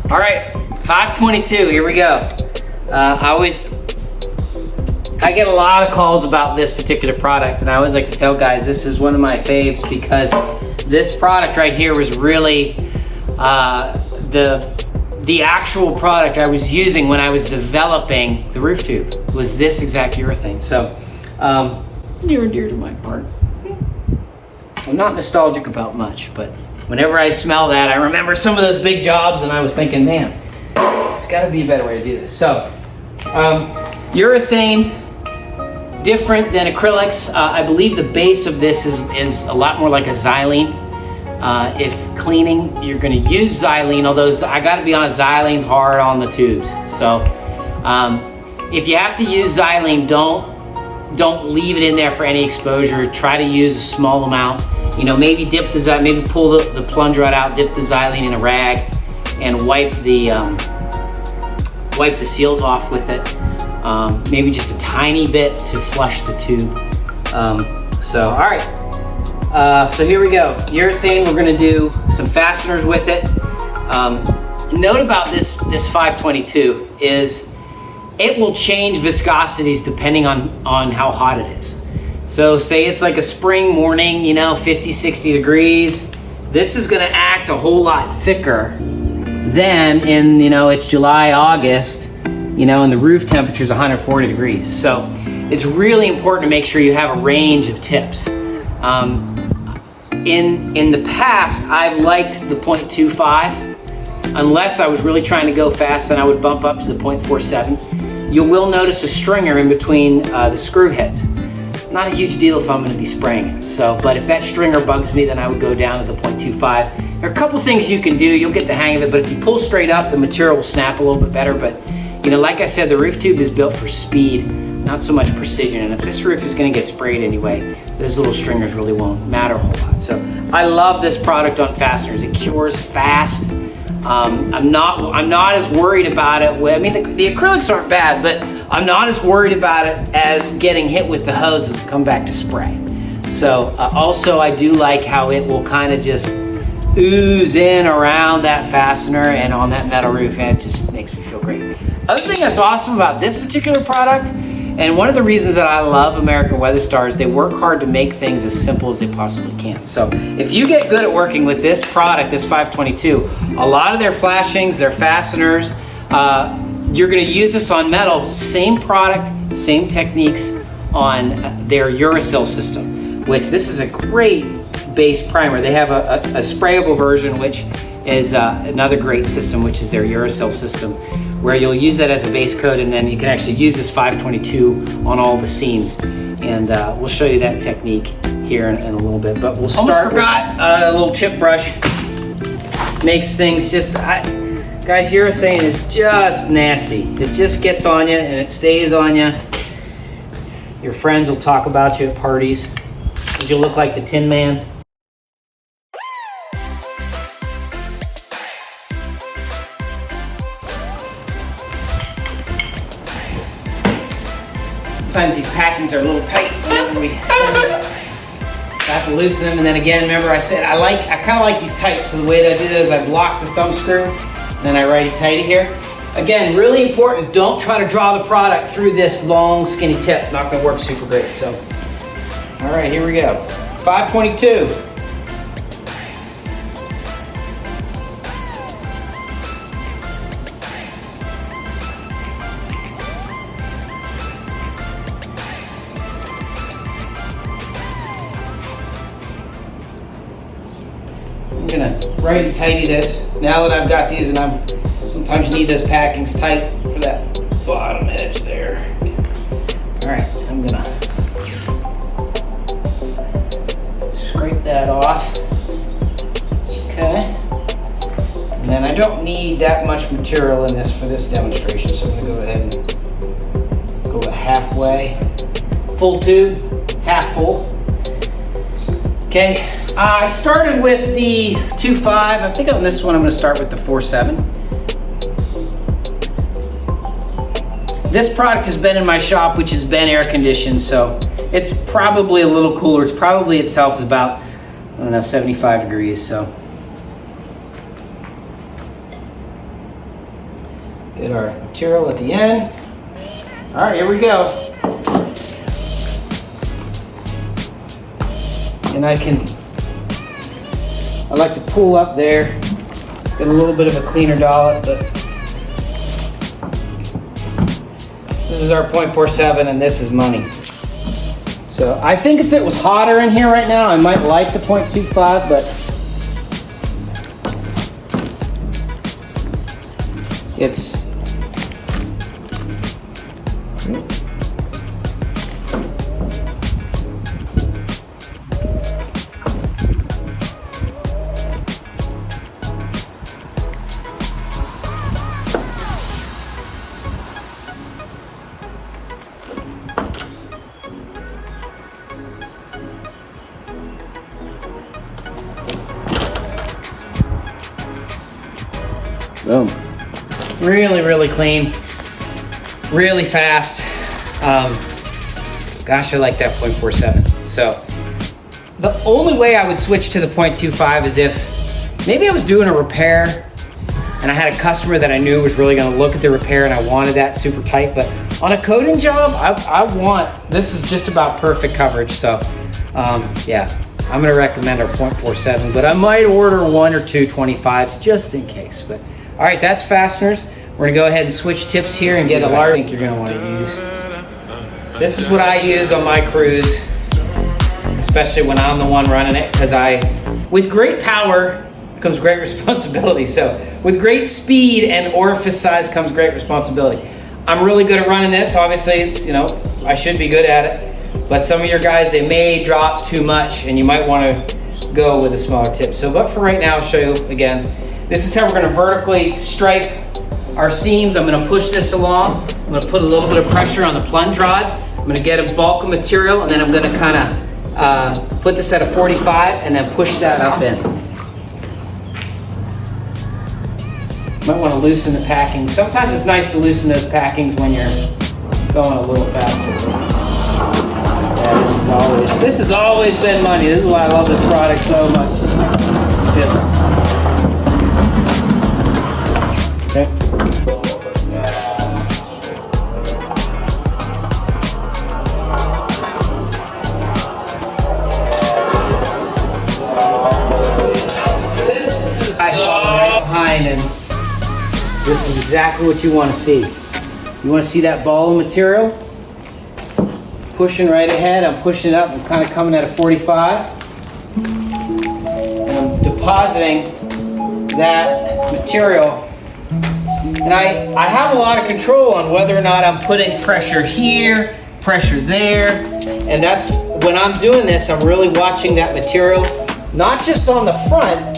All right, 522, here we go. I get a lot of calls about this particular product, and I always like to tell guys this is one of my faves because this product right here was really the actual product I was using when I was developing the roof tube was this exact urethane. So near and dear to my heart. I'm not nostalgic about much, but whenever I smell that, I remember some of those big jobs, and I was thinking, man, there's got to be a better way to do this. So, urethane, different than acrylics. I believe the base of this is a lot more like a xylene. If cleaning, you're going to use xylene, although I got to be honest, xylene's hard on the tubes. So, if you have to use xylene, don't leave it in there for any exposure. Try to use a small amount. You know, maybe dip the xylene, maybe pull the plunger rod out, dip the xylene in a rag, and wipe the seals off with it. Maybe just a tiny bit to flush the tube. All right. So here we go. Urethane, we're gonna do some fasteners with it. Note about this 522 is it will change viscosities depending on how hot it is. So say it's like a spring morning, 50, 60 degrees. This is gonna act a whole lot thicker than in, it's July, August, and the roof temperature is 140 degrees. So it's really important to make sure you have a range of tips. In the past, I've liked the 0.25. Unless I was really trying to go fast, then I would bump up to the 0.47. You will notice a stringer in between the screw heads. Not a huge deal if I'm going to be spraying it. But if that stringer bugs me, then I would go down to the 0.25. There are a couple things you can do. You'll get the hang of it, but if you pull straight up, the material will snap a little bit better. But like I said, the roof tube is built for speed, not so much precision. And if this roof is going to get sprayed anyway, those little stringers really won't matter a whole lot. So I love this product on fasteners. It cures fast. I'm not as worried about it. I mean, the acrylics aren't bad, but I'm not as worried about it as getting hit with the hoses and come back to spray. So also I do like how it will kind of just ooze in around that fastener and on that metal roof, and it just makes me feel great. Other thing that's awesome about this particular product, and one of the reasons that I love American Weatherstar, is they work hard to make things as simple as they possibly can. So if you get good at working with this product, this 522, a lot of their flashings, their fasteners, you're going to use this on metal, same product, same techniques on their Uracil system, which this is a great base primer. They have a sprayable version, which is another great system, which is their Uracil system, where you'll use that as a base coat, and then you can actually use this 522 on all the seams. And we'll show you that technique here in a little bit. But we'll start. Almost forgot a little chip brush. Makes things just, guys, urethane is just nasty. It just gets on you and it stays on you. Your friends will talk about you at parties because you look like the Tin Man. Sometimes these packings are a little tight when we send it. I have to loosen them, and then again, remember I said I kind of like these tight. So the way that I do that is I block the thumb screw, and then I righty tighty here. Again, really important. Don't try to draw the product through this long, skinny tip. Not going to work super great. So, all right, here we go. 522. I'm gonna righty tighty this. Now that I've got these, and sometimes you need those packings tight for that bottom edge there. All right, I'm gonna scrape that off. Okay. And then I don't need that much material in this for this demonstration, so I'm gonna go ahead and go about halfway. Full tube, half full. Okay. I started with the 2.5. I think on this one I'm going to start with the 4.7. This product has been in my shop, which has been air conditioned, so it's probably a little cooler. It's probably itself is about, 75 degrees. So Get our material at the end. All right, here we go. And I like to pull up there, get a little bit of a cleaner dollop, but this is our .47 and this is money. So I think if it was hotter in here right now, I might like the .25, but it's boom. Really, really clean, really fast. Gosh, I like that .47. So the only way I would switch to the .25 is if maybe I was doing a repair and I had a customer that I knew was really gonna look at the repair and I wanted that super tight, but on a coating job, this is just about perfect coverage. So yeah, I'm gonna recommend our .47, but I might order 1 or 2 25s just in case. But all right, that's fasteners. We're gonna go ahead and switch tips here and get a large. I think you're gonna want to use. This is what I use on my crews, especially when I'm the one running it, because with great power comes great responsibility. So with great speed and orifice size comes great responsibility. I'm really good at running this. Obviously, it's, I should be good at it, but some of your guys, they may drop too much and you might want to go with a smaller tip. So, but for right now, I'll show you again. This is how we're gonna vertically stripe our seams. I'm gonna push this along. I'm gonna put a little bit of pressure on the plunge rod. I'm gonna get a bulk of material and then I'm gonna kinda put this at a 45 and then push that up in. Might wanna loosen the packing. Sometimes it's nice to loosen those packings when you're going a little faster. Yeah, this has always been money. This is why I love this product so much. It's just, okay. I fall right behind, and this is exactly what you want to see. You want to see that ball of material pushing right ahead. I'm pushing it up. I'm kind of coming at a 45. And I'm depositing that material. And I have a lot of control on whether or not I'm putting pressure here, pressure there. And that's, when I'm doing this, I'm really watching that material, not just on the front,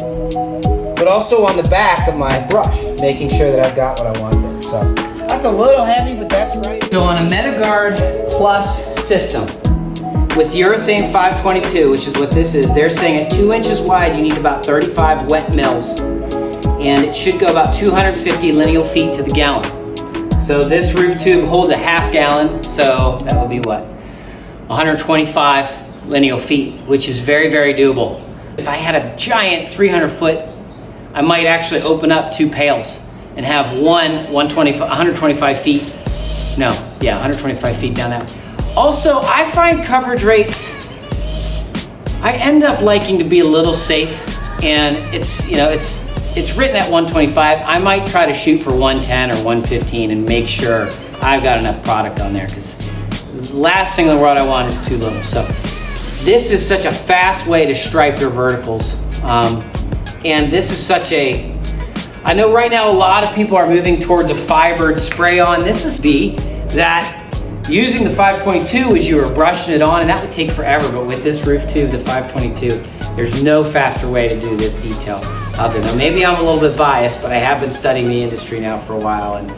but also on the back of my brush, making sure that I've got what I want there. So that's a little heavy, but that's right. So on a MetaGuard Plus system with urethane 522, which is what this is, they're saying at 2 inches wide, you need about 35 wet mils, and it should go about 250 lineal feet to the gallon. So this roof tube holds a half gallon, so that would be what? 125 lineal feet, which is very, very doable. If I had a giant 300 foot, I might actually open up 2 pails and have 125 feet. No, yeah, 125 feet down that. Also, I find coverage rates, I end up liking to be a little safe, and it's written at 125. I might try to shoot for 110 or 115 and make sure I've got enough product on there, because the last thing in the world I want is too little. So this is such a fast way to stripe your verticals. And this is I know right now a lot of people are moving towards a fibered spray on. This is that using the 522 as you were brushing it on, and that would take forever, but with this roof tube, the 522, there's no faster way to do this detail out there. Now maybe I'm a little bit biased, but I have been studying the industry now for a while, and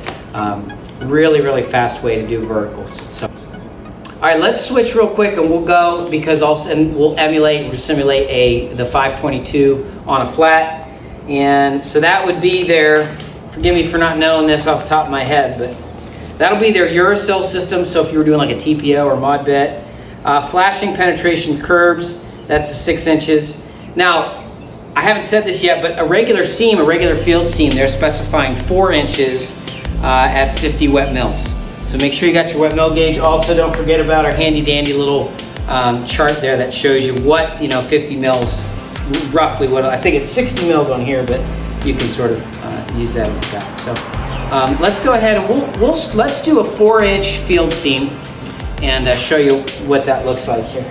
really, really fast way to do verticals. So, all right, let's switch real quick and we'll go, because we'll simulate the 522 on a flat. And so that would be forgive me for not knowing this off the top of my head, but that'll be their Uracell system. So if you were doing like a TPO or mod bit, flashing penetration curbs, that's the 6 inches. Now, I haven't said this yet, but a regular field seam, they're specifying 4 inches at 50 wet mils. So make sure you got your wet mil gauge. Also, don't forget about our handy dandy little chart there that shows you what 50 mils, roughly what, I think it's 60 mils on here, but you can sort of use that as a guide. So let's go ahead and let's do a 4-inch field seam and show you what that looks like here.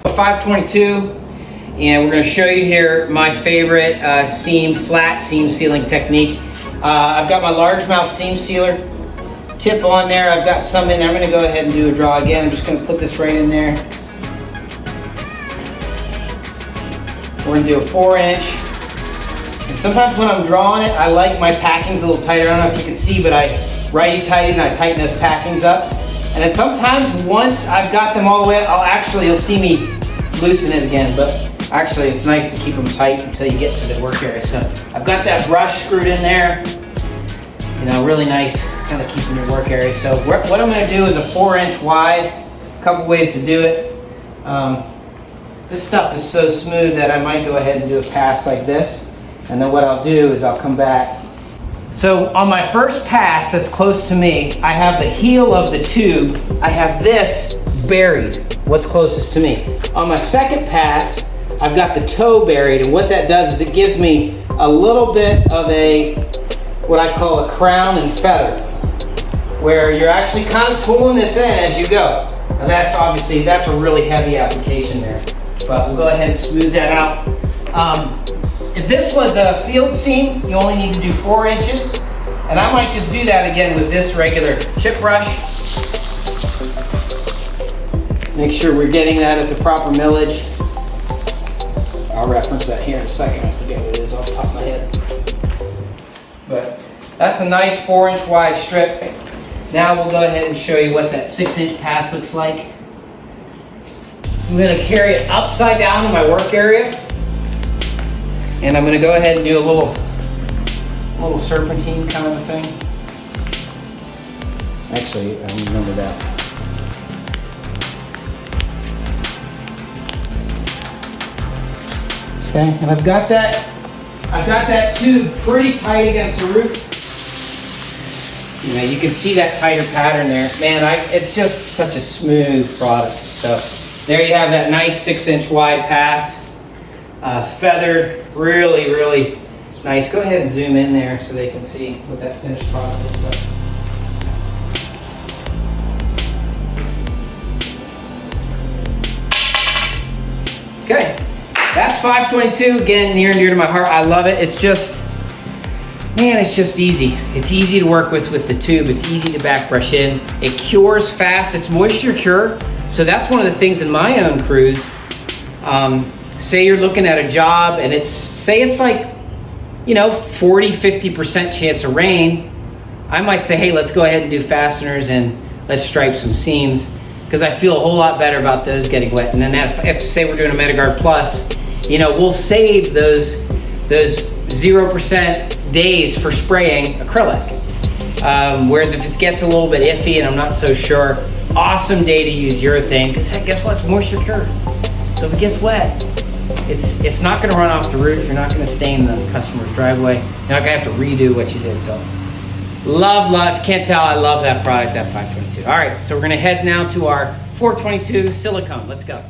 A 522. And we're going to show you here my favorite flat seam sealing technique. I've got my largemouth seam sealer tip on there. I've got some in there. I'm going to go ahead and do a draw again. I'm just going to put this right in there. We're going to do a 4-inch. And sometimes when I'm drawing it, I like my packings a little tighter. I don't know if you can see, but I righty tighten and I tighten those packings up. And then sometimes once I've got them all the way up, you'll see me loosen it again. But actually, it's nice to keep them tight until you get to the work area. So I've got that brush screwed in there. Really nice, kind of keeping your work area. So what I'm going to do is a 4-inch wide. A couple ways to do it. This stuff is so smooth that I might go ahead and do a pass like this. And then what I'll do is I'll come back. So on my first pass that's close to me, I have the heel of the tube. I have this buried, what's closest to me. On my second pass, I've got the toe buried, and what that does is it gives me a little bit of what I call a crown and feather, where you're actually kind of tooling this in as you go. And that's a really heavy application there, but we'll go ahead and smooth that out. If this was a field seam, you only need to do 4 inches, and I might just do that again with this regular chip brush. Make sure we're getting that at the proper millage. I'll reference that here in a second. I forget what it is off the top of my head. But that's a nice 4-inch wide strip. Now we'll go ahead and show you what that 6-inch pass looks like. I'm going to carry it upside down in my work area. And I'm going to go ahead and do a little serpentine kind of a thing. Actually, I don't remember that. Okay, and I've got that tube pretty tight against the roof. You can see that tighter pattern there. Man, it's just such a smooth product. So there you have that nice 6-inch wide pass. Feathered, really, really nice. Go ahead and zoom in there so they can see what that finished product looks like. Okay. That's 522, again, near and dear to my heart. I love it. It's just easy. It's easy to work with the tube. It's easy to back brush in. It cures fast. It's moisture cure. So that's one of the things in my own crews. Say you're looking at a job and it's like, 40, 50% chance of rain. I might say, hey, let's go ahead and do fasteners and let's stripe some seams, because I feel a whole lot better about those getting wet. And then if say we're doing a MetaGuard Plus, we'll save those 0% days for spraying acrylic. Whereas if it gets a little bit iffy and I'm not so sure, awesome day to use urethane, because guess what? It's moisture cured. So if it gets wet, it's not going to run off the roof. You're not going to stain the customer's driveway. You're not going to have to redo what you did. So love. If you can't tell, I love that product, that 522. All right, so we're going to head now to our 422 silicone. Let's go.